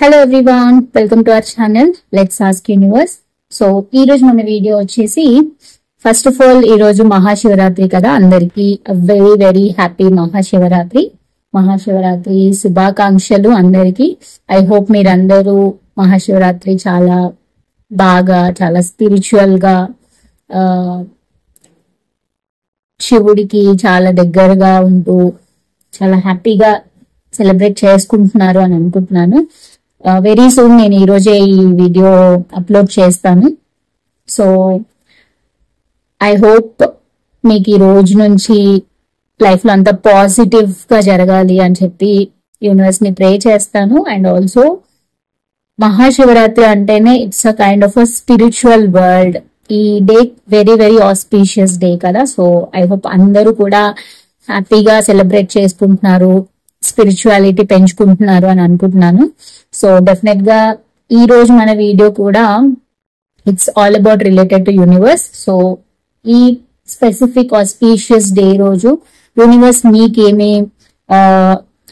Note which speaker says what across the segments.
Speaker 1: Hello everyone, welcome to our channel let's ask universe. So ఈ రోజు మన video వచ్చేసి ఫస్ట్ ఆఫ్ ఆల్ ఈ రోజు మహాశివరాత్రి కదా, అందరికి వెరీ వెరీ హ్యాపీ మహాశివరాత్రి శుభాకాంక్షలు అందరికి. ఐ హోప్ మీరందరూ మహాశివరాత్రి చాలా బాగా, చాలా స్పిరిచువల్ గా శివుడికి చాలా దగ్గరగా ఉంటూ చాలా హ్యాపీగా సెలబ్రేట్ చేసుకుంటున్నారు అని అనుకుంటున్నాను. వెరీ సూన్ నేను ఈ రోజే ఈ వీడియో అప్లోడ్ చేస్తాను. సో ఐ హోప్ మీకు ఈ రోజు నుంచి లైఫ్ లో అంతా పాజిటివ్ గా జరగాలి అని చెప్పి యూనివర్స్ ని ప్రే చేస్తాను. అండ్ ఆల్సో మహాశివరాత్రి అంటేనే it's a kind of a spiritual world. ఈ day very very auspicious day కదా. సో ఐ హోప్ అందరూ కూడా హ్యాపీగా సెలబ్రేట్ చేసుకుంటున్నారు, స్పిరిచువాలిటీ పెంచుకుంటున్నారు అని అనుకుంటున్నాను. సో డెఫినెట్ గా ఈ రోజు మన వీడియో కూడా it's all about related to universe. So ఈ స్పెసిఫిక్ ఆస్పీషియస్ డే రోజు యూనివర్స్ మీకేమి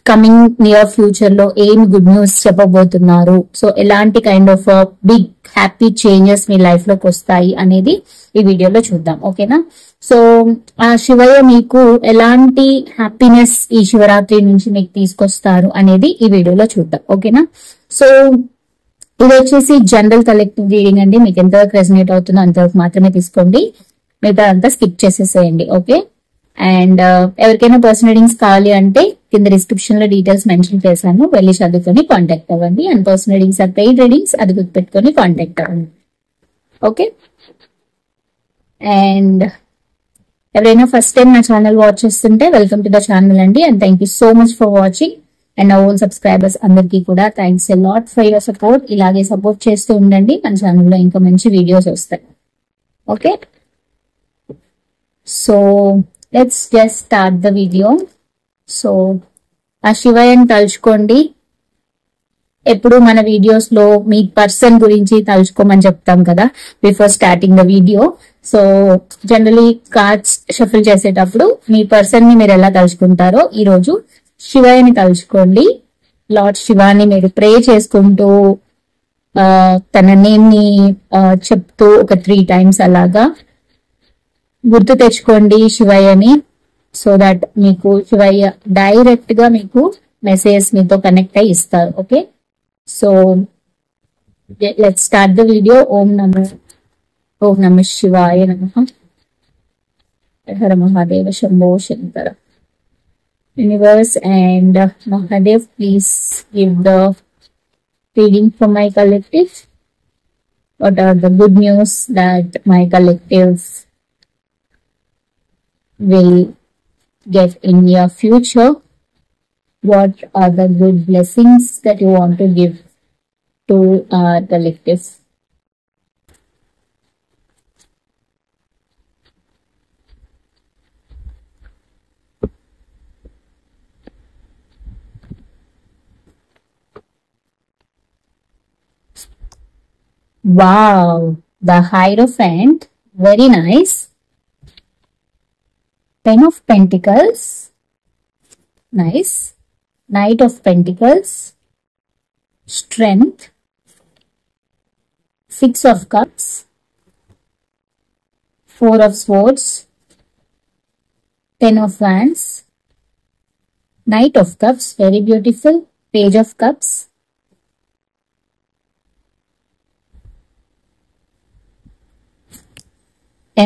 Speaker 1: కమింగ్ నియర్ ఫ్యూచర్ లో ఏమి గుడ్ న్యూస్ చెప్పబోతున్నారు, సో ఎలాంటి kind of big happy changes మీ లైఫ్ లోకి వస్తాయి అనేది ఈ వీడియోలో చూద్దాం. ఓకేనా? సో ఆ శివయ్య మీకు ఎలాంటి హ్యాపీనెస్ ఈ శివరాత్రి నుంచి మీకు తీసుకొస్తారు అనేది ఈ వీడియోలో చూద్దాం. ఓకేనా? సో ఇది వచ్చేసి జనరల్ కలెక్టివ్ రీడింగ్ అండి. మీకు ఎంతవరకు రెజనేట్ అవుతుందో అంతవరకు మాత్రమే తీసుకోండి, మిగతా అంతా స్కిప్ చేసేసేయండి. ఓకే? అండ్ ఎవరికైనా పర్సనల్ రీడింగ్స్ కావాలి అంటే కింద డిస్క్రిప్షన్ లో డీటెయిల్స్ మెన్షన్ చేశాను, వెళ్ళి చదువుకొని కాంటాక్ట్ అవ్వండి. And personal readings or paid readings, అది గుర్తుపెట్టుకొని కాంటాక్ట్ అవ్వండి. ఓకే? అండ్ ఎవరైనా ఫస్ట్ టైం నా ఛానల్ వాచ్ చేస్తుంటే వెల్కమ్ టు ద ఛానల్ అండి. And thank you so much for watching. And నా ఓన్ సబ్స్క్రైబర్స్ అందరికీ కూడా thanks a lot for your support. ఇలాగే సపోర్ట్ చేస్తూ ఉండండి, మన ఛానల్లో ఇంకా మంచి వీడియోస్ వస్తాయి. Okay? So let's just start the video. So ఆ శివయ్యని తలుచుకోండి. ఎప్పుడు మన వీడియోస్ లో మీ పర్సన్ గురించి తలుచుకోమని చెప్తాం కదా before starting the video. So generally cards shuffle చేసేటప్పుడు మీ పర్సన్ ని మీరు ఎలా తలుచుకుంటారో ఈ రోజు శివయ్యని తలుచుకోండి. లార్డ్ శివాని మీరు ప్రే చేసుకుంటూ తన నేమ్ ని చెప్తూ ఒక 3 times అలాగా గుర్తు తెచ్చుకోండి శివయ్యని. సో దట్ మీకు శివయ్య డైరెక్ట్ గా మీకు మెసేజ్ మీతో కనెక్ట్ అయి ఇస్తారు. Okay? So let's start the video. ఓం నమ శివాయ నమః. Hara Mahadeva Shambho Shankara. Universe and Mahadev, please give the reading for my collective. What are the good news that my collective will get in your future? What are the good blessings that you want to give to our collective? Wow, the Hierophant, very nice. Ten of Pentacles, nice. Knight of Pentacles, Strength, 6 of Cups, 4 of Swords, 10 of Wands, Knight of Cups, very beautiful. Page of Cups,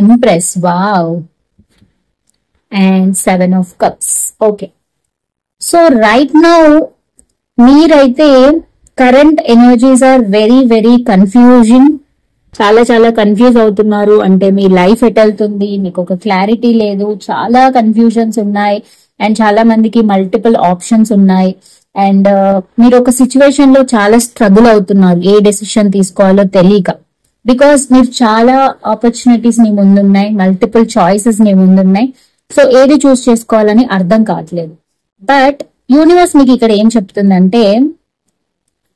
Speaker 1: Empress, wow. And 7 of Cups. Okay. So right now మీరైతే current energies are very very confusing. చాలా confuse అవుతున్నారు. అంటే మీ life at వెళ్తుంది, మీకు ఒక clarity లేదు, చాలా confusions ఉన్నాయి. అండ్ చాలా మందికి మల్టిపుల్ ఆప్షన్స్ ఉన్నాయి. అండ్ మీరు ఒక సిచ్యువేషన్ లో చాలా స్ట్రగుల్ అవుతున్నారు, ఏ డెసిషన్ తీసుకోవాలో తెలియక. బికాస్ మీరు చాలా ఆపర్చునిటీస్ మీ ముందున్నాయి, మల్టిపుల్ చాయిసెస్ మీ ముందున్నాయి. సో ఏది చూస్ చేసుకోవాలని అర్థం కావట్లేదు. బట్ యూనివర్స్ మీకు ఇక్కడ ఏం చెప్తుందంటే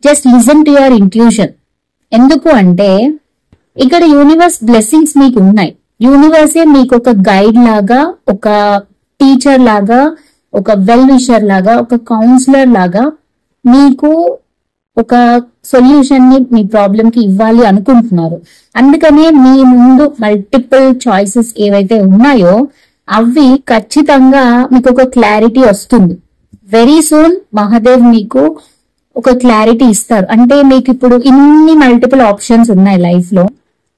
Speaker 1: just listen to your intuition. ఎందుకు అంటే ఇక్కడ యూనివర్స్ బ్లెస్సింగ్స్ మీకు ఉన్నాయి. యూనివర్సే మీకు ఒక గైడ్ లాగా, ఒక టీచర్ లాగా, ఒక వెల్ విషర్ లాగా, ఒక కౌన్సిలర్ లాగా మీకు ఒక సొల్యూషన్ ని మీ ప్రాబ్లం కి ఇవ్వాలి అనుకుంటున్నారు. అందుకనే మీ ముందు మల్టిపుల్ చాయిసెస్ ఏవైతే ఉన్నాయో అవి ఖచ్చితంగా మీకు ఒక క్లారిటీ వస్తుంది. వెరీ సూన్ మహాదేవ్ మీకు ఒక క్లారిటీ ఇస్తారు. అంటే మీకు ఇప్పుడు ఇన్ని మల్టిపుల్ ఆప్షన్స్ ఉన్నాయి లైఫ్ లో,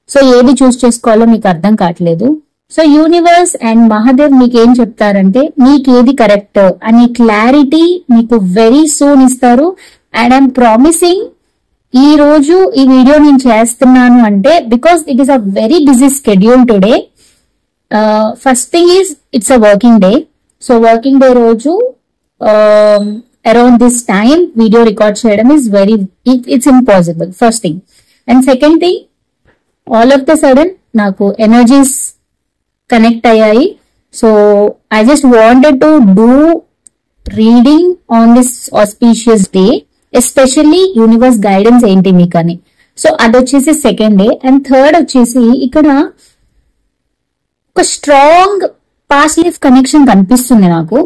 Speaker 1: సో ఏది చూస్ చేసుకోవాలో మీకు అర్థం కావట్లేదు. సో యూనివర్స్ అండ్ మహాదేవ్ మీకు ఏం చెప్తారంటే మీకు ఏది కరెక్ట్ అని క్లారిటీ మీకు వెరీ సూన్ ఇస్తారు. అండ్ ఐఎమ్ ప్రామిసింగ్ ఈ రోజు ఈ వీడియో నేను చేస్తున్నాను అంటే because it is a very busy schedule today. First thing is it's a working day. So working day రోజు around this time video record చేయడం is it's impossible, first thing. And second thing, all of the sudden నాకు energies connect అయ్యాయి. So I just wanted to do reading on this auspicious day, especially universe guidance ఏంటి మీకు అని. So అది వచ్చేసి second day. And third వచ్చేసి ఇక్కడ ఒక స్ట్రాంగ్ పాస్ట్ లైఫ్ కనెక్షన్ కనిపిస్తుంది నాకు.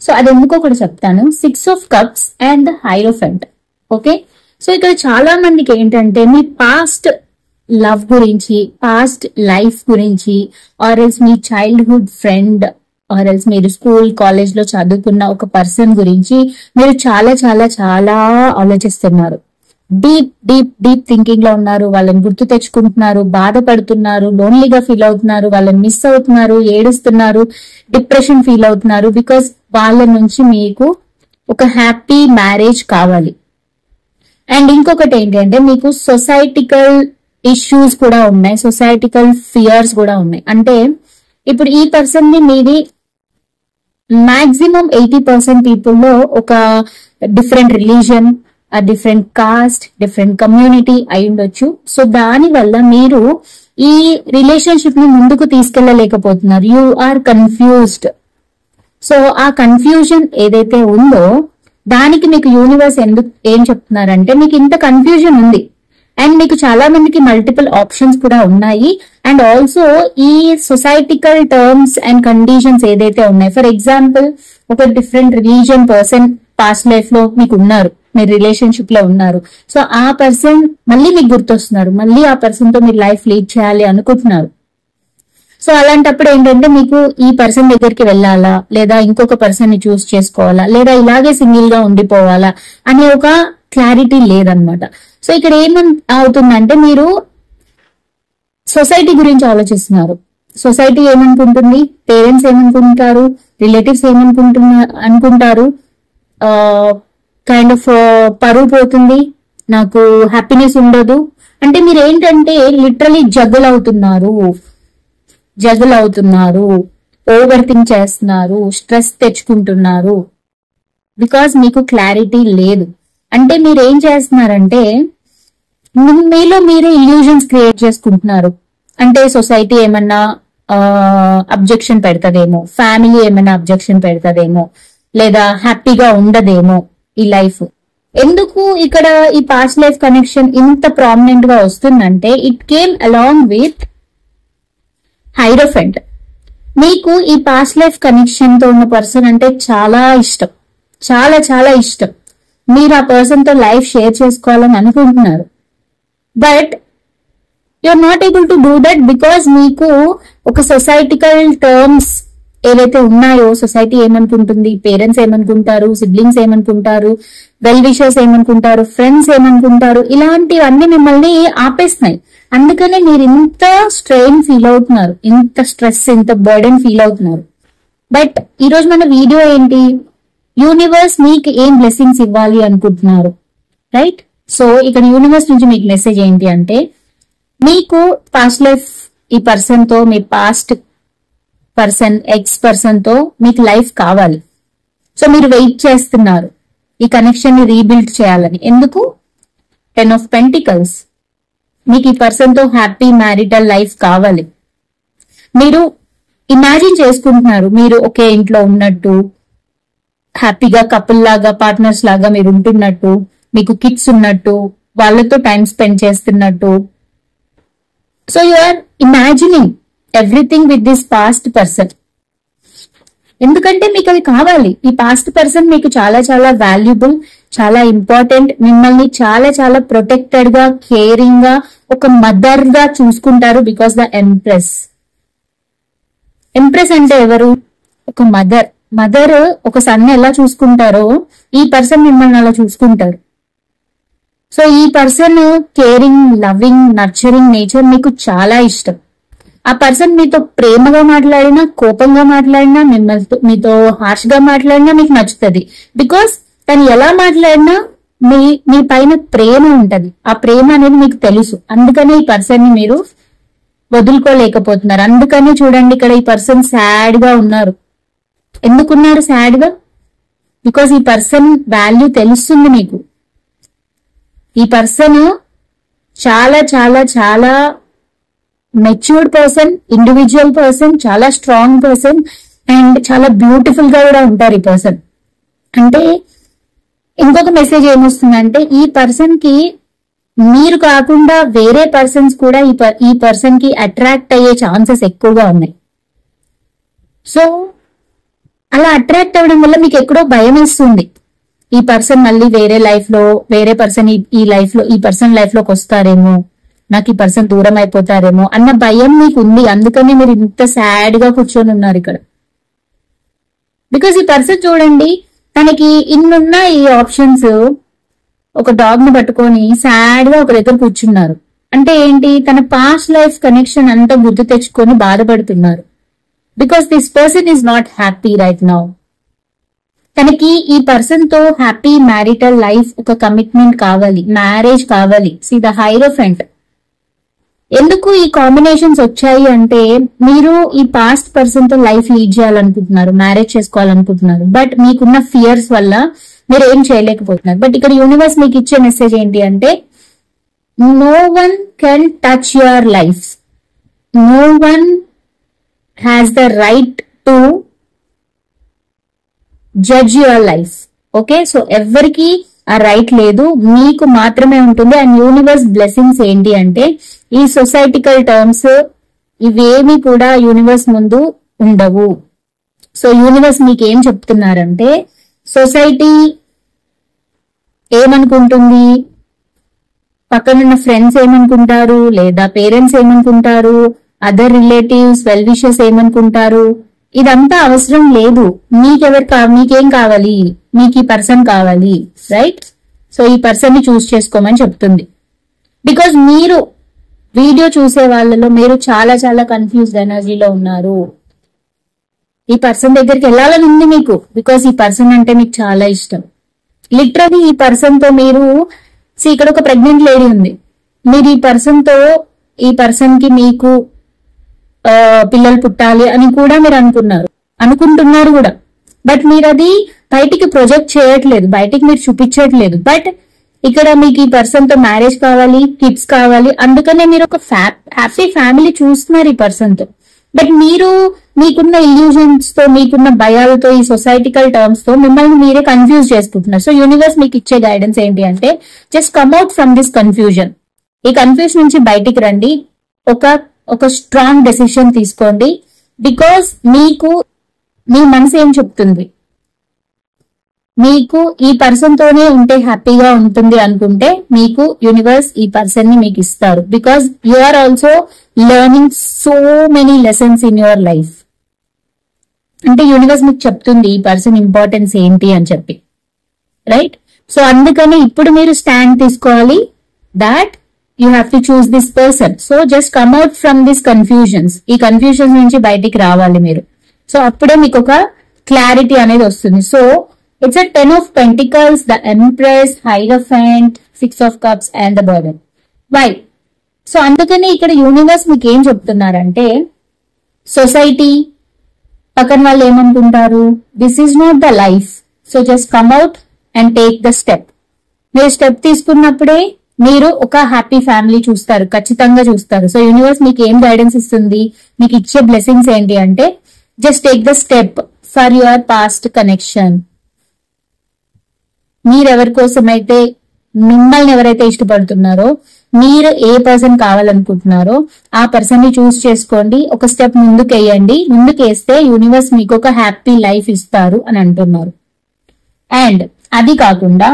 Speaker 1: సో అది ఎందుకో కూడా చెప్తాను. 6 of Cups and the hierophant. Okay, so ఇక్కడ చాలా మందికి ఏంటంటే మీ పాస్ట్ లవ్ గురించి, పాస్ట్ లైఫ్ గురించి, or else me childhood friend, or else మీరు స్కూల్ కాలేజ్ లో చదువుకున్న ఒక పర్సన్ గురించి మీరు చాలా చాలా చాలా ఆలోచిస్తున్నారు. డీప్ డీప్ డీప్ థింకింగ్ లో ఉన్నారు. వాళ్ళని గుర్తు తెచ్చుకుంటున్నారు, బాధపడుతున్నారు, లోన్లీగా ఫీల్ అవుతున్నారు, వాళ్ళని మిస్ అవుతున్నారు, ఏడుస్తున్నారు, డిప్రెషన్ ఫీల్ అవుతున్నారు. బికాస్ వాళ్ళ నుంచి మీకు ఒక హ్యాపీ మ్యారేజ్ కావాలి. అండ్ ఇంకొకటి ఏంటంటే మీకు సొసైటికల్ ఇష్యూస్ కూడా ఉన్నాయి, సొసైటికల్ ఫియర్స్ కూడా ఉన్నాయి. అంటే ఇప్పుడు ఈ పర్సన్ ని మీది మాక్సిమం 80% పీపుల్ లో ఒక different religion, different cost, different community అయి ఉండొచ్చు. సో దాని వల్ల మీరు ఈ రిలేషన్షిప్ ని ముందుకు తీసుకెళ్లలేకపోతున్నారు. You are confused. సో ఆ కన్ఫ్యూజన్ ఏదైతే ఉందో దానికి మీకు యూనివర్స్ ఏం చెప్తున్నారంటే మీకు ఇంత కన్ఫ్యూజన్ ఉంది అండ్ మీకు చాలా మందికి మల్టిపుల్ ఆప్షన్స్ కూడా ఉన్నాయి. అండ్ ఆల్సో ఈ సొసైటికల్ టర్మ్స్ అండ్ కండిషన్స్ ఏదైతే ఉన్నాయి, ఫర్ ఎగ్జాంపుల్ ఒక different religion person past life లో మీకు ఉన్నారు, మీరు రిలేషన్షిప్ లో ఉన్నారు. సో ఆ పర్సన్ మళ్ళీ మీకు గుర్తొస్తున్నారు, మళ్ళీ ఆ పర్సన్ తో మీరు లైఫ్ లీడ్ చేయాలి అనుకుంటున్నారు. సో అలాంటప్పుడు ఏంటంటే మీకు ఈ పర్సన్ దగ్గరికి వెళ్ళాలా, లేదా ఇంకొక పర్సన్ ని చూస్ చేసుకోవాలా, లేదా ఇలాగే సింగిల్ గా ఉండిపోవాలా అనే ఒక క్లారిటీ లేదనమాట. సో ఇక్కడ ఏమవుతుందంటే మీరు సొసైటీ గురించి ఆలోచిస్తున్నారు. సొసైటీ ఏమనుకుంటుంది, పేరెంట్స్ ఏమనుకుంటారు, రిలేటివ్స్ అనుకుంటారు, కైండ్ ఆఫ్ పరువు పోతుంది, నాకు హ్యాపీనెస్ ఉండదు. అంటే మీరు ఏంటంటే లిటరలీ జగల్ అవుతున్నారు, ఓవర్ థింక్ చేస్తున్నారు, స్ట్రెస్ తెచ్చుకుంటున్నారు. బికాస్ మీకు క్లారిటీ లేదు. అంటే మీరు ఏం చేస్తున్నారంటే మీలో మీరే ఇల్యూజన్స్ క్రియేట్ చేసుకుంటున్నారు. అంటే సొసైటీ ఏమన్నా అబ్జెక్షన్ పెడతదేమో, ఫ్యామిలీ ఏమైనా అబ్జెక్షన్ పెడతదేమో, లేదా హ్యాపీగా ఉండదేమో ఈ లైఫ్. ఎందుకు ఇక్కడ ఈ పాస్ట్ లైఫ్ కనెక్షన్ ఇంత ప్రామినెంట్ గా వస్తుందంటే it came along with hierophant. మీకు ఈ పాస్ట్ లైఫ్ కనెక్షన్ తో ఉన్న పర్సన్ అంటే చాలా ఇష్టం, చాలా చాలా ఇష్టం. మీరు ఆ పర్సన్ తో లైఫ్ షేర్ చేసుకోవాలని అనుకుంటున్నారు. But you're not able to do that because మీకు ఒక సొసైటికల్ టర్మ్స్ ఏవైతే ఉన్నాయో, సొసైటీ ఏమనుకుంటుంది, పేరెంట్స్ ఏమనుకుంటారు, సిబ్లింగ్స్ ఏమనుకుంటారు, వెల్ విషర్స్ ఏమనుకుంటారు, ఫ్రెండ్స్ ఏమనుకుంటారు, ఇలాంటివన్నీ మిమ్మల్ని ఆపేస్తున్నాయి. అందుకనే మీరు ఇంత స్ట్రెయిన్ ఫీల్ అవుతున్నారు, ఇంత స్ట్రెస్, ఇంత బర్డెన్ ఫీల్ అవుతున్నారు. బట్ ఈరోజు మన వీడియో ఏంటి, యూనివర్స్ మీకు ఏం బ్లెస్సింగ్స్ ఇవ్వాలి అనుకుంటున్నారు, రైట్? సో ఇక్కడ యూనివర్స్ నుంచి మీకు మెసేజ్ ఏంటి అంటే మీకు పాస్ట్ లైఫ్ ఈ పర్సన్ తో, మీ పాస్ట్ పర్సన్, ఎక్స్ పర్సన్ తో మీకు లైఫ్ కావాలి. సో మీరు వెయిట్ చేస్తున్నారు ఈ కనెక్షన్ ని రీబిల్డ్ చేయాలని. ఎందుకు? 10 of Pentacles. మీకు ఈ పర్సన్ తో హ్యాపీ మ్యారిటల్ లైఫ్ కావాలి. మీరు ఇమాజిన్ చేసుకుంటున్నారు మీరు ఒకే ఇంట్లో ఉన్నట్టు, హ్యాపీగా కపుల్ లాగా, పార్ట్నర్స్ లాగా మీరు ఉంటున్నట్టు, మీకు కిడ్స్ ఉన్నట్టు, వాళ్ళతో టైం స్పెండ్ చేస్తున్నట్టు. So you are imagining everything with this past person. ఎందుకంటే మీకు అది కావాలి. ఈ పాస్ట్ పర్సన్ మీకు చాలా చాలా వాల్యుబుల్, చాలా ఇంపార్టెంట్, మిమ్మల్ని చాలా చాలా ప్రొటెక్టెడ్ గా, కేరింగ్ గా, ఒక మదర్ గా చూసుకుంటారు. బికాస్ ద ఎంప్రెస్ అంటే ఎవరు? ఒక మదర్ ఒక సన్ ఎలా చూసుకుంటారో ఈ పర్సన్ మిమ్మల్ని అలా చూసుకుంటారు. సో ఈ person caring, loving, nurturing nature మీకు చాలా ఇష్టం. ఆ పర్సన్ మీతో ప్రేమగా మాట్లాడినా, కోపంగా మాట్లాడినా, మీతో హార్ష్ గా మాట్లాడినా మీకు నచ్చుతుంది. బికాస్ తను ఎలా మాట్లాడినా మీ పైన ప్రేమ ఉంటది. ఆ ప్రేమ అనేది మీకు తెలుసు. అందుకనే ఈ పర్సన్ ని మీరు వదులుకోలేకపోతున్నారు. అందుకనే చూడండి, ఇక్కడ ఈ పర్సన్ సాడ్ గా ఉన్నారు. ఎందుకున్నారు సాడ్ గా? బికాస్ ఈ పర్సన్ వాల్యూ తెలుస్తుంది మీకు. ఈ పర్సన్ చాలా చాలా చాలా మెచ్యూర్డ్ పర్సన్, ఇండివిజువల్ పర్సన్, చాలా స్ట్రాంగ్ పర్సన్ అండ్ చాలా బ్యూటిఫుల్ గా కూడా ఉంటారు ఈ పర్సన్. అంటే ఇంకొక మెసేజ్ ఏమొస్తుందంటే, ఈ పర్సన్ కి మీరు కాకుండా వేరే పర్సన్స్ కూడా ఈ పర్సన్ కి అట్రాక్ట్ అయ్యే ఛాన్సెస్ ఎక్కువగా ఉన్నాయి. సో అలా అట్రాక్ట్ అవ్వడం వల్ల మీకు ఎక్కడో భయం వేస్తుంది. ఈ పర్సన్ మళ్ళీ వేరే పర్సన్ ఈ పర్సన్ లైఫ్ లోకి వస్తారేమో, నాకు ఈ పర్సన్ దూరం అయిపోతారేమో అన్న భయం మీకు ఉంది. అందుకని మీరు ఇంత సాడ్ గా కూర్చొని ఉన్నారు ఇక్కడ. బికాస్ ఈ పర్సన్ చూడండి, తనకి ఇన్నున్న ఈ ఆప్షన్స్, ఒక డాగ్ ని పట్టుకొని సాడ్ గా ఒక దగ్గర కూర్చున్నారు. అంటే ఏంటి? తన పాస్ట్ లైఫ్ కనెక్షన్ అంతా గుర్తు తెచ్చుకొని బాధపడుతున్నారు. Because this person is not happy right now. తనకి ఈ పర్సన్ తో హ్యాపీ మ్యారిటల్ లైఫ్, ఒక కమిట్మెంట్ కావాలి, మ్యారేజ్ కావాలి. See the hierophant. ఎందుకు ఈ కాంబినేషన్స్ వచ్చాయి అంటే, మీరు ఈ పాస్ట్ పర్సన్ తో లైఫ్ లీడ్ చేయాలనుకుంటున్నారు, మ్యారేజ్ చేసుకోవాలనుకుంటున్నారు. బట్ మీకున్న ఫియర్స్ వల్ల మీరు ఏం చేయలేకపోతున్నారు. బట్ ఇక్కడ యూనివర్స్ మీకు ఇచ్చే మెసేజ్ ఏంటి అంటే, no one can touch your life, no one has the right to judge your life. Okay, so ఎవరికి ఆ రైట్ లేదు, మీకు మాత్రమే ఉంటుంది. అండ్ యూనివర్స్ బ్లెస్సింగ్స్ ఏంటి అంటే, ఈ సొసైటికల్ టర్మ్స్ ఇవేమి కూడా యూనివర్స్ ముందు ఉండవు. సో యూనివర్స్ మీకు ఏం చెప్తున్నారంటే, సొసైటీ ఏమనుకుంటుంది, పక్కనున్న ఫ్రెండ్స్ ఏమనుకుంటారు, లేదా పేరెంట్స్ ఏమనుకుంటారు, అదర్ రిలేటివ్స్, వెల్ విషెస్ ఏమనుకుంటారు, ఇదంతా అవసరం లేదు. మీకేం కావాలి? మీకు ఈ పర్సన్ కావాలి, రైట్? సో ఈ పర్సన్ ని చూస్ చేసుకోమని చెప్తుంది. బికాజ్ మీరు వీడియో చూసే వాళ్ళలో మీరు చాలా చాలా కన్ఫ్యూజ్డ్ ఎనర్జీలో ఉన్నారు. ఈ పర్సన్ దగ్గరికి వెళ్ళాలని ఉంది మీకు. బికాజ్ ఈ పర్సన్ అంటే మీకు చాలా ఇష్టం. లిటరలీ ఈ పర్సన్ తో మీరు, ఇక్కడ ఒక ప్రెగ్నెంట్ లేడీ ఉంది. మీరు ఈ పర్సన్ కి మీకు పిల్లలు పుట్టాలి అని కూడా మీరు అనుకుంటున్నారు కూడా. బట్ మీరు అది బయటికి ప్రొజెక్ట్ చేయట్లేదు, బయటికి మీరు చూపించట్లేదు. బట్ ఇక్కడ మీకు ఈ పర్సన్ తో మ్యారేజ్ కావాలి, కిడ్స్ కావాలి. అందుకనే మీరు ఒక హ్యాపీ ఫ్యామిలీ చూస్తున్నారు ఈ పర్సన్ తో. బట్ మీకున్న ఇల్యూజన్స్ తో, మీకున్న భయాలతో, ఈ సొసైటికల్ టర్మ్స్ తో మిమ్మల్ని మీరే కన్ఫ్యూజ్ చేసుకుంటున్నారు. సో యూనివర్స్ మీకు ఇచ్చే గైడెన్స్ ఏంటి అంటే, just come out from this confusion. ఈ కన్ఫ్యూజన్ నుంచి బయటికి రండి. ఒక స్ట్రాంగ్ డెసిషన్ తీసుకోండి. బికాస్ మీ మనసు ఏం చెప్తుంది, మీకు ఈ పర్సన్ తోనే ఉంటే హ్యాపీగా ఉంటుంది అనుకుంటే, మీకు యూనివర్స్ ఈ పర్సన్ ని మీకు ఇస్తారు. Because you are also learning so many lessons in your life. అంటే యూనివర్స్ మీకు చెప్తుంది ఈ పర్సన్ ఇంపార్టెన్స్ ఏంటి అని చెప్పి, రైట్? సో అందుకని ఇప్పుడు మీరు స్టాండ్ తీసుకోవాలి that you have to choose this person. So just come out from this confusions. ఈ కన్ఫ్యూజన్స్ నుంచి బయటికి రావాలి మీరు. సో అప్పుడే మీకు ఒక క్లారిటీ అనేది వస్తుంది. So it's a 10 of Pentacles, the Empress, Hierophant, 6 of Cups and the Burden. Why? So అందుకని ఇక్కడ యూనివర్స్ మీకు ఏం చెప్తున్నారంటే, సొసైటీ, పక్కన వాళ్ళు ఏమనుకుంటారు, this is not the life. So just come out and take the step. మీరు స్టెప్ తీసుకున్నప్పుడే మీరు ఒక హ్యాపీ ఫ్యామిలీ చూస్తారు, ఖచ్చితంగా చూస్తారు. సో యూనివర్స్ మీకు ఏం గైడెన్స్ ఇస్తుంది, మీకు ఇచ్చే బ్లెస్సింగ్స్ ఏంటి అంటే, just take the step for your past connection. మీరెవరి కోసమైతే, మిమ్మల్ని ఎవరైతే ఇష్టపడుతున్నారో, మీరు ఏ పర్సన్ కావాలనుకుంటున్నారో ఆ పర్సన్ ని చూస్ చేసుకోండి. ఒక స్టెప్ ముందుకు వేయండి. ముందుకు వేస్తే యూనివర్స్ మీకు ఒక హ్యాపీ లైఫ్ ఇస్తారు అని అంటున్నారు. అండ్ అది కాకుండా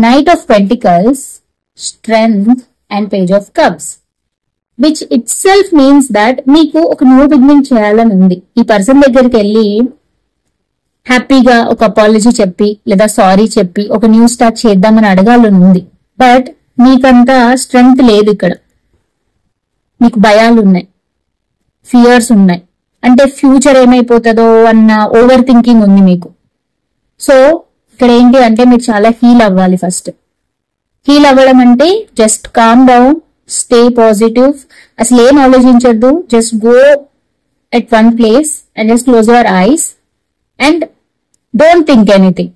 Speaker 1: Knight of Pentacles, Strength and Page of Cups, which itself means that మీకు ఒక న్యూ బిగినింగ్ చేయాలని ఉంది. ఈ పర్సన్ దగ్గరికి వెళ్ళి హ్యాపీగా ఒక అపాలజీ చెప్పి లేదా సారీ చెప్పి ఒక న్యూ స్టార్ట్ చేద్దామని అడగాలని ఉంది. బట్ మీకంత స్ట్రెంగ్త్ లేదు. ఇక్కడ మీకు భయాలు ఉన్నాయి, ఫియర్స్ ఉన్నాయి, అంటే ఫ్యూచర్ ఏమైపోతుందో అన్న ఓవర్ థింకింగ్ ఉంది మీకు. సో ఇక్కడ ఏంటి అంటే మీరు చాలా హీల్ అవ్వాలి. ఫస్ట్ హీల్ అవ్వడం అంటే just calm down, stay positive, అసలు ఏం ఆలోచించద్దు, just go at one place and just close your eyes and don't think anything.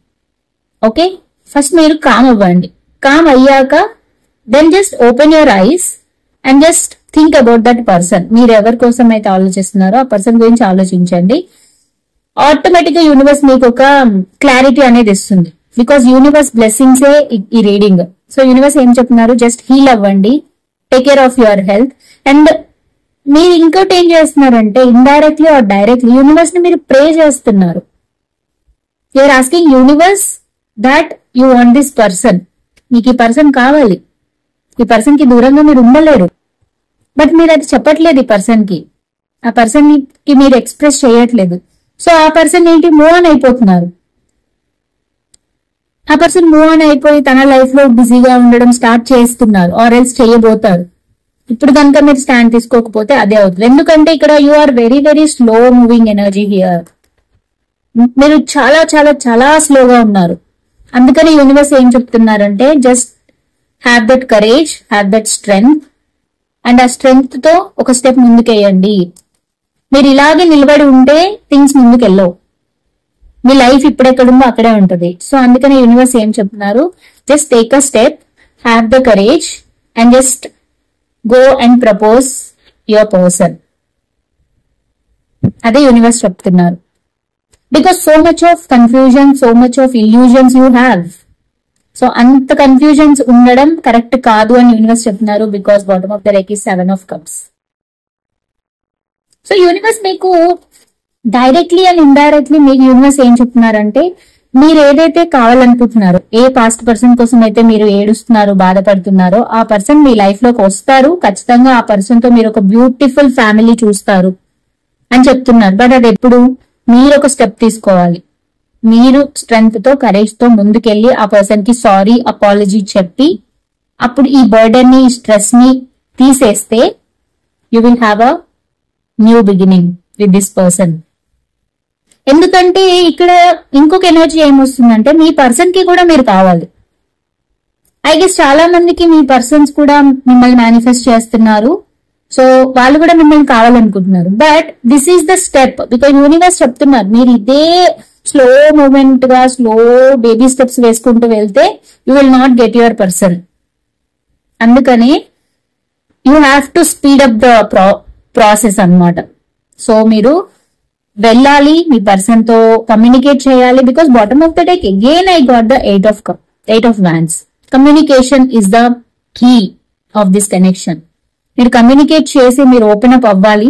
Speaker 1: Okay, first మీరు కామ్ అవ్వండి. కామ్ అయ్యాక then just open your eyes and just think about that person. మీరు ఎవరి కోసం అయితే ఆలోచిస్తున్నారో ఆ పర్సన్ గురించి ఆలోచించండి. ఆటోమేటిక్ గా యూనివర్స్ మీకు ఒక క్లారిటీ అనేది ఇస్తుంది. బికాస్ యూనివర్స్ బ్లెస్సింగ్స్ ఈ రీడింగ్. సో యూనివర్స్ ఏం చెప్తున్నారు, జస్ట్ హీల్ అవ్వండి, take care of your health. And మీరు ఇంకోటి ఏం చేస్తున్నారంటే ఇండైరెక్ట్లీ ఆర్ డైరెక్ట్లీ యూనివర్స్ ని మీరు ప్రే చేస్తున్నారు. You're asking universe that you want this person. మీకు ఈ పర్సన్ కావాలి, ఈ పర్సన్ కి దూరంగా మీరు ఉండలేరు. బట్ మీరు అది చెప్పట్లేదు ఈ పర్సన్ కి, ఆ పర్సన్ కి మీరు ఎక్స్ప్రెస్ చేయట్లేదు. సో ఆ పర్సన్ ఏంటి, మూవ్ ఆన్ అయిపోతున్నారు. ఆ పర్సన్ మూవ్ ఆన్ అయిపోయి తన లైఫ్ లో బిజీగా ఉండడం స్టార్ట్ చేస్తున్నారు, ఆర్ ఎల్స్ చేయబోతారు. ఇప్పుడు కనుక మీరు స్టాండ్ తీసుకోకపోతే అదే అవుతుంది. ఎందుకంటే ఇక్కడ you are very very slow moving energy here. మీరు చాలా చాలా చాలా స్లోగా ఉన్నారు. అందుకని యూనివర్స్ ఏం చెప్తున్నారంటే just have that courage, have that strength, and ఆ స్ట్రెంగ్త్ తో ఒక స్టెప్ ముందుకేయండి. మీరు ఇలాగే నిలబడి ఉంటే థింగ్స్ ముందుకు వెళ్ళవు. మీ లైఫ్ ఇప్పుడెక్కడుందో అక్కడే ఉంటుంది. సో అందుకని యూనివర్స్ ఏం చెప్తున్నారు, just take a step, have the courage and just go and propose your person. అదే యూనివర్స్ చెప్తున్నారు. Because so much of confusion, so much of illusions you have. So అంత కన్ఫ్యూజన్స్ ఉండడం correct కాదు అని universe చెప్తున్నారు. Because bottom of the deck is 7 of Cups. So universe మీకు directly and indirectly మీకు universe ఏం చెప్తున్నారంటే మీరు ఏదైతే కావాలనుకుంటున్నారో, ఏ పాస్ట్ పర్సన్ కోసం అయితే మీరు ఏడుస్తున్నారో, బాధపడుతున్నారో, ఆ పర్సన్ మీ లైఫ్ లోకి వస్తారు. ఖచ్చితంగా ఆ పర్సన్ తో మీరు ఒక బ్యూటిఫుల్ ఫ్యామిలీ చూస్తారు అని చెప్తున్నారు. బట్ అది ఎప్పుడు మీరు ఒక స్టెప్ తీసుకోవాలి. మీరు స్ట్రెంగ్త్ తో, కరేజ్ తో ముందుకెళ్లి ఆ పర్సన్ కి సారీ, అపాలజీ చెప్పి అప్పుడు ఈ బర్డెన్ ని, స్ట్రెస్ ని తీసేస్తే you will have a new beginning with this person. ఎందుకంటే ఇక్కడ ఇంకొక ఎనర్జీ ఏమొస్తుందంటే మీ పర్సన్ కి కూడా మీరు కావాలి. ఐ గెస్ చాలా మందికి మీ పర్సన్స్ కూడా మిమ్మల్ని మేనిఫెస్ట్ చేస్తున్నారు. సో వాళ్ళు కూడా మిమ్మల్ని కావాలనుకుంటున్నారు. But this is the step. Because universe చెప్తున్నారు మీరు ఇదే స్లో మూమెంట్ గా, స్లో బేబీ స్టెప్స్ వేసుకుంటూ వెళ్తే you will not get your person. అందుకని you have to speed up the process అన్నమాట. సో మీరు వెళ్ళాలి, మీ పర్సన్ తో కమ్యూనికేట్ చేయాలి. Because bottom of the deck again I got the 8 of Wands. Communication is the key of this connection. మీరు communicate చేసి మీరు ఓపెన్ అప్ అవ్వాలి.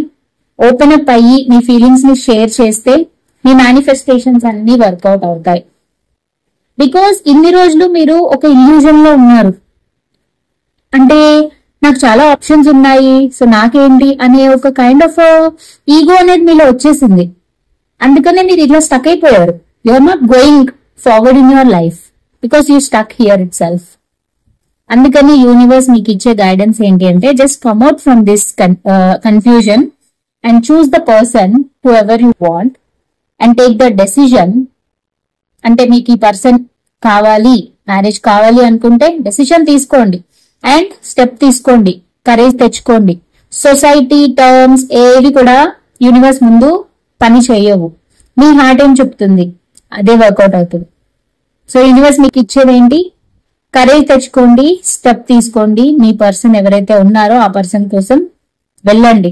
Speaker 1: ఓపెన్ అప్ అయ్యి మీ ఫీలింగ్స్ ని షేర్ చేస్తే మీ మేనిఫెస్టేషన్స్ అన్ని వర్కౌట్ అవుతాయి. బికాస్ ఇన్ని రోజులు మీరు ఒక ఇల్యూజన్ లో ఉన్నారు. అంటే నాకు చాలా ఆప్షన్స్ ఉన్నాయి, సో నాకేంటి అనే ఒక కైండ్ ఆఫ్ ఈగో అనేది మీలో వచ్చేసింది. అందుకనే మీరు ఇట్లా స్టక్ అయిపోయారు. You are not going forward in your life because you stuck here itself. అందుకని యూనివర్స్ మీకు ఇచ్చే గైడెన్స్ ఏంటి అంటే just come out from this confusion and choose the person whoever you want and take the decision. అంటే మీకు ఈ person కావాలి, marriage కావాలి అనుకుంటే డెసిషన్ తీసుకోండి అండ్ స్టెప్ తీసుకోండి, కరేజ్ తెచ్చుకోండి. సొసైటీ టర్మ్స్ ఏవి కూడా యూనివర్స్ ముందు పని చేయవు. మీ హార్ట్ ఏం చెప్తుంది అదే వర్కౌట్ అవుతుంది. సో యూనివర్స్ మీకు ఇచ్చేది ఏంటి, కరేజ్ తెచ్చుకోండి, స్టెప్ తీసుకోండి. మీ పర్సన్ ఎవరైతే ఉన్నారో ఆ పర్సన్ కోసం వెళ్ళండి.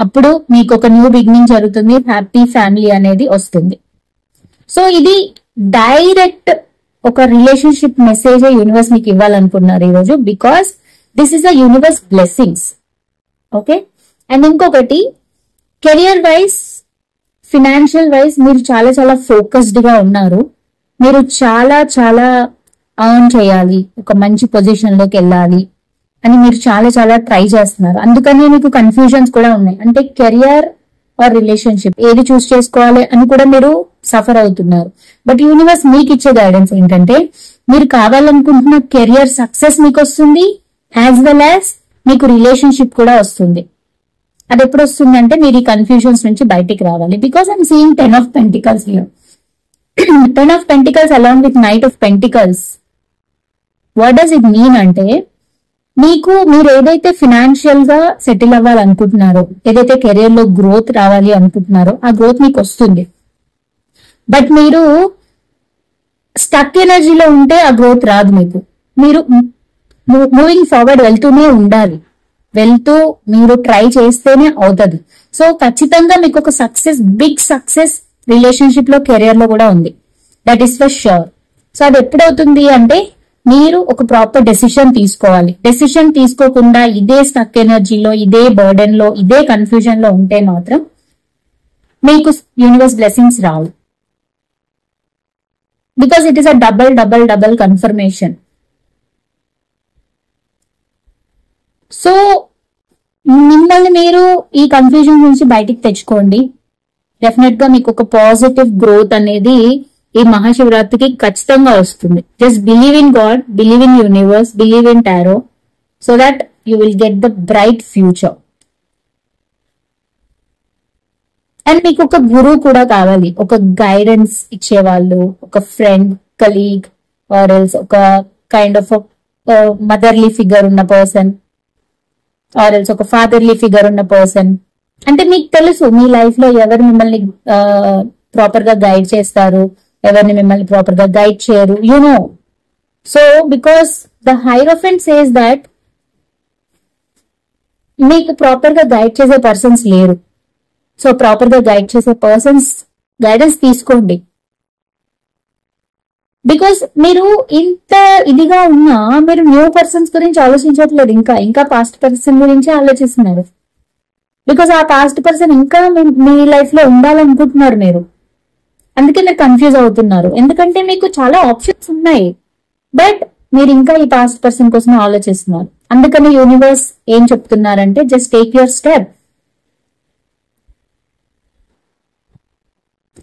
Speaker 1: అప్పుడు మీకు ఒక న్యూ బిగినింగ్ జరుగుతుంది, హ్యాపీ ఫ్యామిలీ అనేది వస్తుంది. సో ఇది డైరెక్ట్ ఒక రిలేషన్షిప్ మెసేజ్ యూనివర్స్ మీకు ఇవ్వాలనుకున్నారు ఈరోజు. Because this is a universe blessings. Okay. And ఇంకొకటి కెరియర్ వైజ్, ఫినాన్షియల్ వైజ్ మీరు చాలా చాలా ఫోకస్డ్ గా ఉన్నారు. మీరు చాలా చాలా ఎర్న్ చేయాలి, ఒక మంచి పొజిషన్ లోకి వెళ్ళాలి అని మీరు చాలా చాలా ట్రై చేస్తున్నారు. అందుకని మీకు కన్ఫ్యూజన్స్ కూడా ఉన్నాయి. అంటే కెరియర్ ఆర్ రిలేషన్షిప్ ఏది చూస్ చేసుకోవాలి అని కూడా మీరు సఫర్ అవుతున్నారు. బట్ యూనివర్స్ మీకు ఇచ్చే గైడెన్స్ ఏంటంటే మీరు కావాలనుకుంటున్న కెరియర్ సక్సెస్ మీకు వస్తుంది, యాజ్ వెల్ యాజ్ మీకు రిలేషన్షిప్ కూడా వస్తుంది. అది ఎప్పుడు వస్తుంది అంటే మీరు ఈ కన్ఫ్యూజన్స్ నుంచి బయటికి రావాలి. Because I'm seeing 10 of Pentacles here. 10 of Pentacles along with Knight of Pentacles. What does it mean అంటే మీరు ఏదైతే ఫినాన్షియల్ గా సెటిల్ అవ్వాలనుకుంటున్నారో, ఏదైతే కెరియర్ లో గ్రోత్ రావాలి అనుకుంటున్నారో ఆ గ్రోత్ మీకు వస్తుంది. బట్ మీరు స్టక్ ఎనర్జీలో ఉంటే ఆ గ్రోత్ రాదు మీకు. మీరు మూవింగ్ ఫార్వర్డ్ వెళ్తూనే ఉండాలి. వెళ్తూ మీరు ట్రై చేస్తేనే అవుతుంది. సో ఖచ్చితంగా మీకు ఒక సక్సెస్, బిగ్ సక్సెస్ రిలేషన్షిప్ లో, కెరియర్ లో కూడా ఉంది. That is for sure. So అది ఎప్పుడవుతుంది అంటే మీరు ఒక ప్రాపర్ డెసిషన్ తీసుకోవాలి. డెసిషన్ తీసుకోకుండా ఇదే స్టక్ ఎనర్జీలో, ఇదే బర్డెన్ లో, ఇదే కన్ఫ్యూజన్ లో ఉంటే మాత్రం మీకు universe blessings Rao. Because it is a double confirmation. So మిమ్మల్ని మీరు ఈ కన్ఫ్యూజన్ నుంచి బయటికి తెచ్చుకోండి. డెఫినెట్ గా మీకు ఒక పాజిటివ్ గ్రోత్ అనేది ఈ మహాశివరాత్రికి ఖచ్చితంగా వస్తుంది. Just believe in God, believe in universe, believe in tarot, so that you will get the bright future. And మీకు ఒక గురువు కూడా కావాలి, ఒక గైడెన్స్ ఇచ్చేవాళ్ళు, ఒక ఫ్రెండ్, కలీగ్, ఆర్ ఎల్స్ ఒక కైండ్ ఆఫ్ మదర్లీ ఫిగర్ ఉన్న పర్సన్, ఆర్ ఎల్స్ ఒక ఫాదర్లీ ఫిగర్ ఉన్న పర్సన్. అంటే మీకు తెలుసు మీ లైఫ్ లో ఎవరు మిమ్మల్ని ప్రాపర్ గా గైడ్ చేస్తారు, ఎవరిని మిమ్మల్ని ప్రాపర్ గా గైడ్ చేయరు, you know. So because the hierophant says that మీకు ప్రాపర్ గా గైడ్ చేసే పర్సన్స్ లేరు. సో ప్రాపర్ గా గైడ్ చేసే పర్సన్స్ గైడెన్స్ తీసుకోండి. బికాస్ మీరు ఇంత ఇదిగా ఉన్నా మీరు న్యూ పర్సన్స్ గురించి ఆలోచించట్లేదు, ఇంకా పాస్ట్ పర్సన్ గురించి ఆలోచిస్తున్నారు. బికాస్ ఆ పాస్ట్ పర్సన్ ఇంకా మీ లైఫ్ లో ఉండాలనుకుంటున్నారు మీరు. అందుకే మీరు కన్ఫ్యూజ్ అవుతున్నారు. ఎందుకంటే మీకు చాలా ఆప్షన్స్ ఉన్నాయి, బట్ మీరు ఇంకా ఈ పాస్ట్ పర్సన్ కోసం ఆలోచిస్తున్నారు. అందుకని యూనివర్స్ ఏం చెప్తున్నారంటే జస్ట్ టేక్ యువర్ స్టెప్.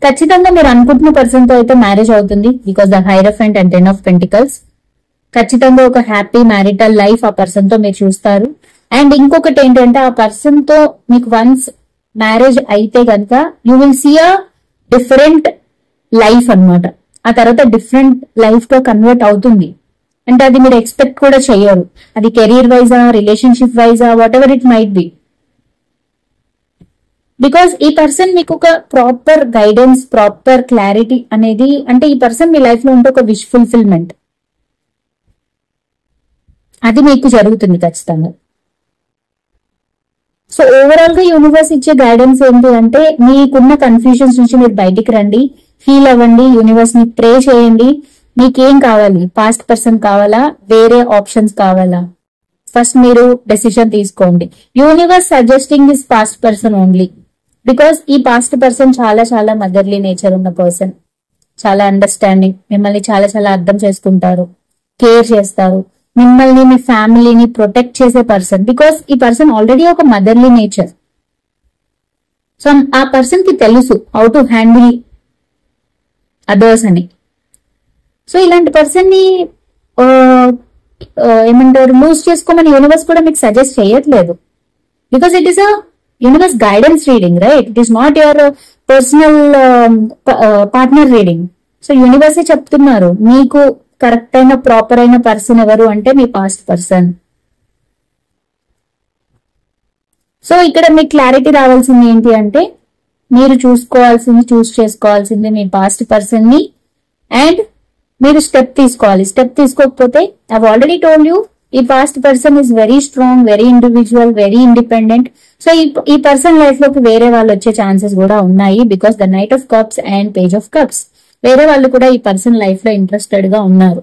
Speaker 1: ఖచ్చితంగా మీరు అనుకుంటున్న పర్సన్ తో అయితే మ్యారేజ్ అవుతుంది. Because the hierophant and 10 of Pentacles. ఖచ్చితంగా ఒక హ్యాపీ మ్యారిటల్ లైఫ్ ఆ పర్సన్ తో మీరు చూస్తారు. అండ్ ఇంకొకటి ఏంటంటే ఆ పర్సన్ తో మీకు వన్స్ మ్యారేజ్ అయితే కనుక you will see a different life అన్నమాట. ఆ తర్వాత డిఫరెంట్ లైఫ్ గా కన్వర్ట్ అవుతుంది. అంటే అది మీరు ఎక్స్పెక్ట్ కూడా చెయ్యరు. అది కెరీర్ వైజా, రిలేషన్షిప్ వైజా, whatever it might be. Because ఈ పర్సన్ మీకు ఒక ప్రాపర్ గైడెన్స్, ప్రాపర్ క్లారిటీ అనేది, అంటే ఈ పర్సన్ మీ లైఫ్ లో ఉంటే ఒక విష్ ఫుల్ఫిల్మెంట్ అది మీకు జరుగుతుంది ఖచ్చితంగా. సో ఓవరాల్ గా యూనివర్స్ ఇచ్చే గైడెన్స్ ఏంటి అంటే మీకున్న కన్ఫ్యూజన్స్ నుంచి మీరు బయటికి రండి, హీల్ అవ్వండి, యూనివర్స్ ని ప్రే చేయండి. మీకేం కావాలి? పాస్ట్ పర్సన్ కావాలా, వేరే ఆప్షన్స్ కావాలా? ఫస్ట్ మీరు డెసిషన్ తీసుకోండి. Universe suggesting this past person only because ఈ పాస్ట్ పర్సన్ చాలా చాలా మదర్లీ నేచర్ ఉన్న పర్సన్, చాలా అండర్స్టాండింగ్, మిమ్మల్ని చాలా చాలా అర్థం చేసుకుంటారు, కేర్ చేస్తారు, మిమ్మల్ని, మీ ఫ్యామిలీని ప్రొటెక్ట్ చేసే పర్సన్. బికాస్ ఈ పర్సన్ ఆల్రెడీ ఒక మదర్లీ నేచర్. సో ఆ పర్సన్ కి తెలుసు హౌ టు హ్యాండిల్ అదర్స్ అని. సో ఇలాంటి పర్సన్ ని ఏమంటారు లూజ్ చేసుకోమని యూనివర్స్ కూడా మీకు సజెస్ట్ చేయట్లేదు. Because it is a universe guidance reading, right? It is not your personal partner reading. So యూనివర్సే చెప్తున్నారు మీకు కరెక్ట్ అయిన ప్రాపర్ అయిన పర్సన్ ఎవరు అంటే మీ పాస్ట్ పర్సన్. సో ఇక్కడ మీకు క్లారిటీ రావాల్సింది ఏంటి అంటే మీరు చూస్ చేసుకోవాల్సింది మీ పాస్ట్ పర్సన్ ని, అండ్ మీరు స్టెప్ తీసుకోవాలి. స్టెప్ తీసుకోకపోతే ఐ ఆల్రెడీ టోల్డ్ యూ ఈ past person is very strong, very individual, very independent. So ఈ పర్సన్ లైఫ్ లోకి వేరే వాళ్ళు వచ్చే ఛాన్సెస్ కూడా ఉన్నాయి. Because the knight of cups and page of cups, వేరే వాళ్ళు కూడా ఈ పర్సన్ లైఫ్ లో ఇంట్రెస్టెడ్ గా ఉన్నారు.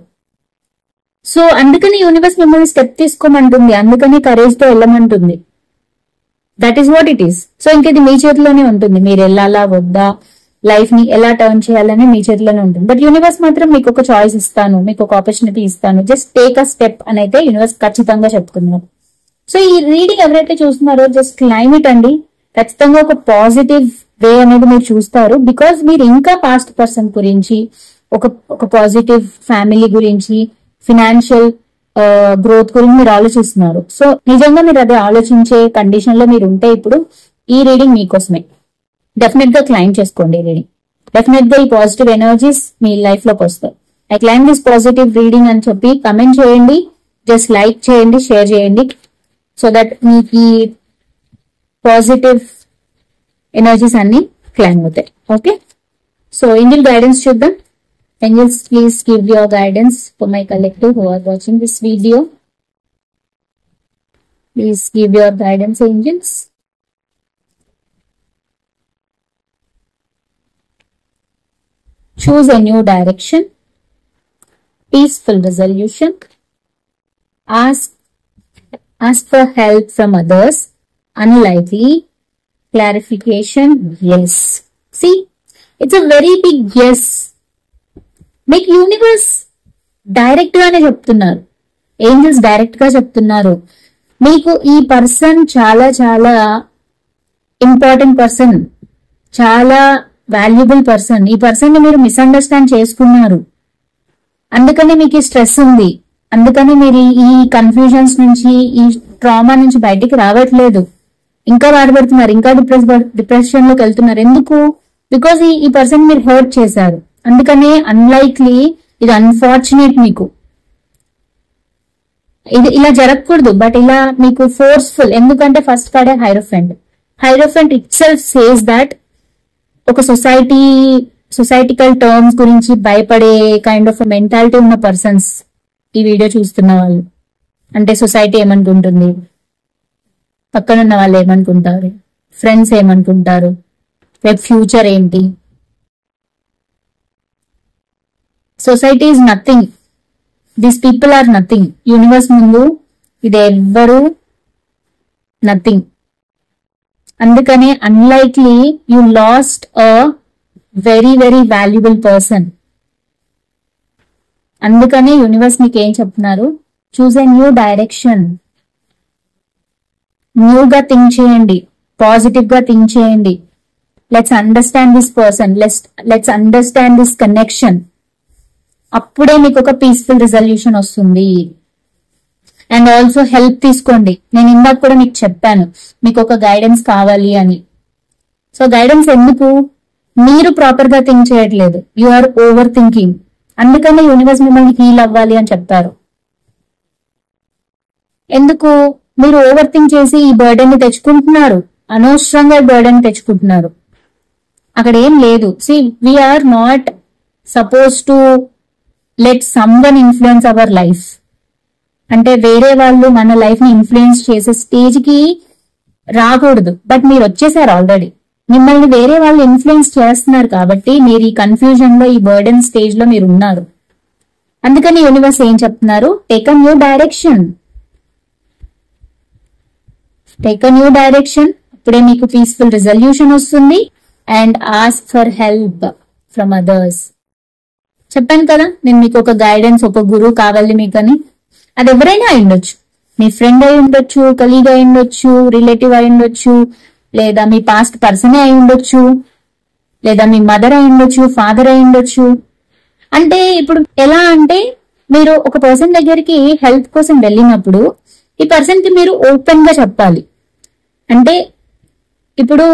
Speaker 1: సో అందుకని యూనివర్స్ మిమ్మల్ని స్టెప్ తీసుకోమంటుంది, అందుకని కరేజ్ తో వెళ్ళమంటుంది. That is what it is. So ఇంక ఇది మీ చేతిలోనే ఉంటుంది, మీరు వెళ్ళాలా వద్దా, లైఫ్ ని ఎలా టర్న్ చేయాలని మీ చేతిలోనే ఉంటుంది. బట్ యూనివర్స్ మాత్రం మీకు ఒక చాయిస్ ఇస్తాను, మీకు ఒక ఆపర్చునిటీ ఇస్తాను, జస్ట్ టేక్ అ స్టెప్ అని అయితే యూనివర్స్ ఖచ్చితంగా చెప్తున్నారు. సో ఈ రీడింగ్ ఎవరైతే చూస్తున్నారో జస్ట్ క్లైమ్ ఇట్ అండి. ఖచ్చితంగా ఒక పాజిటివ్ వే అనేది మీరు చూస్తారు. బికాస్ మీరు ఇంకా పాస్ట్ పర్సన్ గురించి, ఒక పాజిటివ్ ఫ్యామిలీ గురించి, ఫినాన్షియల్ గ్రోత్ గురించి మీరు ఆలోచిస్తున్నారు. సో నిజంగా మీరు అదే ఆలోచించే కండిషన్ లో మీరు ఉంటే ఇప్పుడు ఈ రీడింగ్ మీకోసమే. డెఫినెట్ గా క్లైమ్ చేసుకోండి ఈ రీడింగ్. డెఫినెట్ గా ఈ పాజిటివ్ ఎనర్జీస్ మీ లైఫ్ లోకి వస్తాయి. I claim this positive reading అని చెప్పి కమెంట్ చేయండి, జస్ట్ లైక్ చేయండి, షేర్ చేయండి, సో దట్ మీకు ఈ పాజిటివ్ ఎనర్జీస్ అన్ని క్లైమ్ అవుతాయి. ఓకే, సో ఏంజెల్ గైడెన్స్ చూద్దాం. Angels, please give your guidance for my collective who are watching this video. Please give your guidance, angels. Choose a new direction. Peaceful resolution. Ask for help from others. Unlikely. Clarification. Yes. See, it's a very big yes. మీకు universe direct గానే చెప్తున్నారు, angels direct గా చెప్తున్నారు. మీకు ఈ person చాలా చాలా important person, చాలా వాల్యుబుల్ పర్సన్. ఈ పర్సన్ ని మీరు మిస్అండర్స్టాండ్ చేసుకున్నారు, అందుకనే మీకు ఈ స్ట్రెస్ ఉంది, అందుకని మీరు ఈ కన్ఫ్యూజన్స్ నుంచి, ఈ ట్రామా నుంచి బయటికి రావట్లేదు, ఇంకా బాధపడుతున్నారు, ఇంకా డిప్రెషన్ లోకి వెళ్తున్నారు. ఎందుకు? బికాస్ ఈ పర్సన్ మీరు హర్ట్ చేశారు. అందుకనే అన్లైక్లీ, ఇది అన్ఫార్చునేట్. మీకు ఇది ఇలా జరగకూడదు, బట్ ఇలా మీకు ఫోర్స్ఫుల్. ఎందుకంటే ఫస్ట్ కార్డే hierophant itself says that ఒక సొసైటికల్ టర్మ్స్ గురించి భయపడే కైండ్ ఆఫ్ మెంటాలిటీ ఉన్న పర్సన్స్ ఈ వీడియో చూస్తున్న వాళ్ళు. అంటే సొసైటీ ఏమనుకుంటుంది, పక్కనున్న వాళ్ళు ఏమనుకుంటారు, ఫ్రెండ్స్ ఏమనుకుంటారు, రేపు ఫ్యూచర్ ఏంటి. Society is nothing, these people are nothing. Universe ముందు ఇది ఎవ్వరు నథింగ్. అందుకనే unlikely you lost a very very valuable person. అందుకనే యూనివర్స్ మీకు ఏం చెప్తున్నారు, చూస్ ఎ న్యూ డైరెక్షన్. న్యూగా థింక్ చేయండి, పాజిటివ్ గా థింక్ చేయండి. Let's understand this person, let's understand this connection. అప్పుడే మీకు ఒక పీస్ఫుల్ రిజల్యూషన్ వస్తుంది. అండ్ ఆల్సో హెల్ప్ తీసుకోండి. నేను ఇందాక కూడా మీకు చెప్పాను మీకు ఒక గైడెన్స్ కావాలి అని. సో గైడెన్స్ ఎందుకు? మీరు ప్రాపర్ గా థింక్ చేయట్లేదు, యు ఆర్ ఓవర్ థింకింగ్. అందుకనే యూనివర్స్ మిమ్మల్ని హీల్ అవ్వాలి అని చెప్తారు. ఎందుకు? మీరు ఓవర్ థింక్ చేసి ఈ బర్డెన్ ని తెచ్చుకుంటున్నారు, అనవసరంగా బర్డెన్ తెచ్చుకుంటున్నారు. అక్కడ ఏం లేదు. See, we're not suppose to let someone influence our life. అంటే వేరే వాళ్ళు మన లైఫ్ ని ఇన్ఫ్లుయెన్స్ చేసే స్టేజ్ కి రాకూడదు. బట్ మీరు వచ్చేసారు ఆల్రెడీ. మిమ్మల్ని వేరే వాళ్ళు ఇన్ఫ్లుయెన్స్ చేస్తున్నారు కాబట్టి మీరు ఈ కన్ఫ్యూజన్ లో, ఈ బర్డెన్ స్టేజ్ లో మీరు ఉన్నారు. అందుకని యూనివర్స్ ఏం చెప్తున్నారు, take a new direction. Take a new direction. అప్పుడే మీకు పీస్ఫుల్ రిజల్యూషన్ వస్తుంది. And ask for help from others. చెప్పాను కదా నేను మీకు ఒక గైడెన్స్, ఒక గురువు కావాలి మీకని. అది ఎవరైనా అయి ఉండొచ్చు, మీ ఫ్రెండ్ అయి ఉండొచ్చు, కలీగ్ అయి ఉండొచ్చు, రిలేటివ్ అయి ఉండొచ్చు, లేదా మీ పాస్ట్ పర్సన్ అయి ఉండొచ్చు, లేదా మీ మదర్ అయి ఉండొచ్చు, ఫాదర్ అయి ఉండొచ్చు. అంటే ఇప్పుడు ఎలా అంటే, మీరు ఒక పర్సన్ దగ్గరికి హెల్ప్ కోసం వెళ్ళినప్పుడు ఈ పర్సన్ కి మీరు ఓపెన్ గా చెప్పాలి. అంటే ఇప్పుడు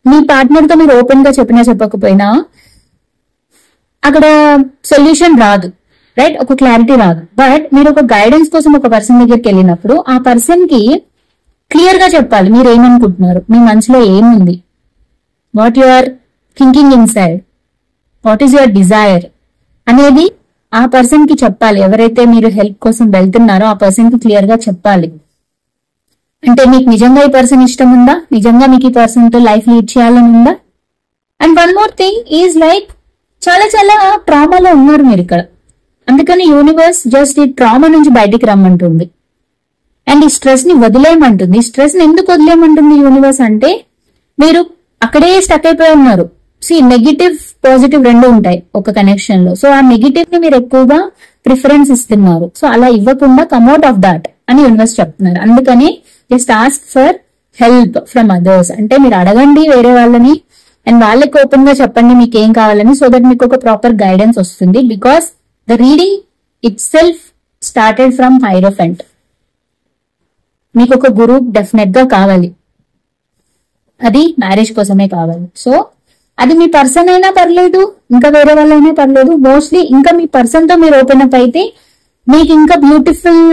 Speaker 1: మీ పార్ట్నర్ తో మీరు ఓపెన్ గా చెప్పినా చెప్పకపోయినా అక్కడ సొల్యూషన్ రాదు, రైట్? ఒక క్లారిటీ రాదు. బట్ మీరు ఒక గైడెన్స్ కోసం ఒక పర్సన్ దగ్గరికి వెళ్ళినప్పుడు ఆ పర్సన్ కి క్లియర్ గా చెప్పాలి మీరు ఏమనుకుంటున్నారు, మీ మనసులో ఏముంది, what you are thinking inside, what is your desire అనేది ఆ పర్సన్ కి చెప్పాలి. ఎవరైతే మీరు హెల్ప్ కోసం వెళ్తున్నారో ఆ పర్సన్ కి క్లియర్ గా చెప్పాలి. అంటే మీకు నిజంగా ఈ పర్సన్ ఇష్టం ఉందా, నిజంగా మీకు ఈ పర్సన్ తో లైఫ్ లీడ్ చేయాలని ఉందా. And one more thing is like, చాలా చాలా ట్రామాలో ఉన్నారు మీరు ఇక్కడ. అందుకని యూనివర్స్ జస్ట్ ఈ ట్రామా నుంచి బయటికి రమ్మంటుంది అండ్ ఈ స్ట్రెస్ ని వదిలేయమంటుంది. ఈ స్ట్రెస్ ని ఎందుకు వదిలేయమంటుంది యూనివర్స్ అంటే, మీరు అక్కడే స్టక్ అయిపోయి ఉన్నారు. నెగిటివ్ పాజిటివ్ రెండు ఉంటాయి ఒక కనెక్షన్ లో. సో ఆ నెగిటివ్ ని మీరు ఎక్కువగా ప్రిఫరెన్స్ ఇస్తున్నారు. సో అలా ఇవ్వకుండా కమ్అట్ ఆఫ్ దాట్ అని యూనివర్స్ చెప్తున్నారు. అందుకని just ask for help from others. అంటే మీరు అడగండి వేరే వాళ్ళని, అండ్ వాళ్ళకి ఓపెన్ గా చెప్పండి మీకు ఏం కావాలని, సో దట్ మీకు ఒక ప్రాపర్ గైడెన్స్ వస్తుంది. Because the reading it self started from hierophant. మీకు ఒక గురువు డెఫినెట్ గా కావాలి, అది మ్యారేజ్ కోసమే కావాలి. సో అది మీ పర్సన్ అయినా పర్లేదు, ఇంకా వేరే వాళ్ళైనా పర్లేదు. మోస్ట్లీ ఇంకా మీ పర్సన్ తో మీరు ఓపెన్ అప్ అయితే మీకు ఇంకా బ్యూటిఫుల్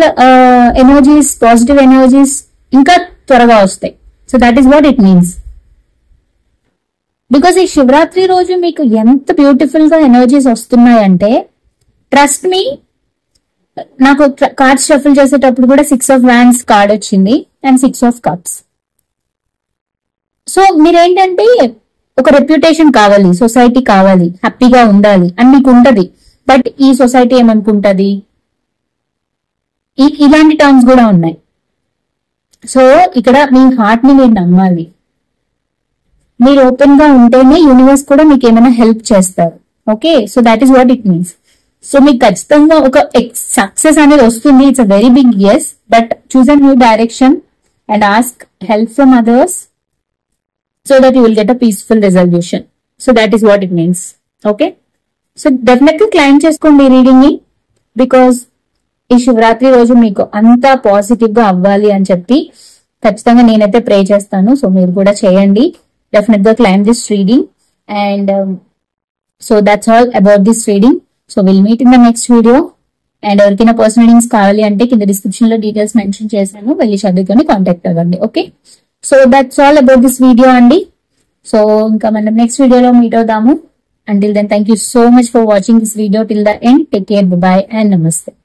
Speaker 1: ఎనర్జీస్, పాజిటివ్ ఎనర్జీస్ ఇంకా త్వరగా వస్తాయి. So that is what it means. Because ఈ శివరాత్రి రోజు మీకు ఎంత బ్యూటిఫుల్ గా ఎనర్జీస్ వస్తున్నాయంటే, ట్రస్ట్ మీ, నాకు కార్డ్స్ షఫుల్ చేసేటప్పుడు కూడా 6 of Wands కార్డ్ వచ్చింది అండ్ 6 of Cups. సో మీరేంటంటే ఒక రెప్యుటేషన్ కావాలి, సొసైటీ కావాలి, హ్యాపీగా ఉండాలి అని మీకు ఉంటది. బట్ ఈ సొసైటీ ఏమనుకుంటది, ఇలాంటి టర్మ్స్ కూడా ఉన్నాయి. సో ఇక్కడ మీ హార్ట్ ని మీరు నమ్మాలి. మీరు ఓపెన్ గా ఉంటేనే యూనివర్స్ కూడా మీకు ఏమైనా హెల్ప్ చేస్తారు. Okay, so that is what it means. So మీకు ఖచ్చితంగా ఒక సక్సెస్ అనేది వస్తుంది. It's a very big yes, but choose a new direction and ask help from others so that you will get a peaceful resolution. So that is what it means. Okay, so definitely claim చేసుకోండి reading ని, because ఈ శివరాత్రి రోజు మీకు అంతా positive గా అవ్వాలి అని చెప్పి ఖచ్చితంగా నేనైతే ప్రే చేస్తాను. సో మీరు కూడా చేయండి, డెఫినెట్ గా claim this reading. And so that's all about this reading. So will meet in the next video. And ఎవరికైనా పర్సనల్ రీడింగ్స్ కావాలి అంటే కింద డిస్క్రిప్షన్ లో డీటెయిల్స్ మెన్షన్ చేశాను, వెళ్ళి చదువుకొని కాంటాక్ట్ అవ్వండి. Okay, so that's all about this video అండి. సో ఇంకా మనం నెక్స్ట్ వీడియోలో మీట్ అవుదాము. Until then, thank you so much for watching this video till the end. Take care, bye bye and namaste.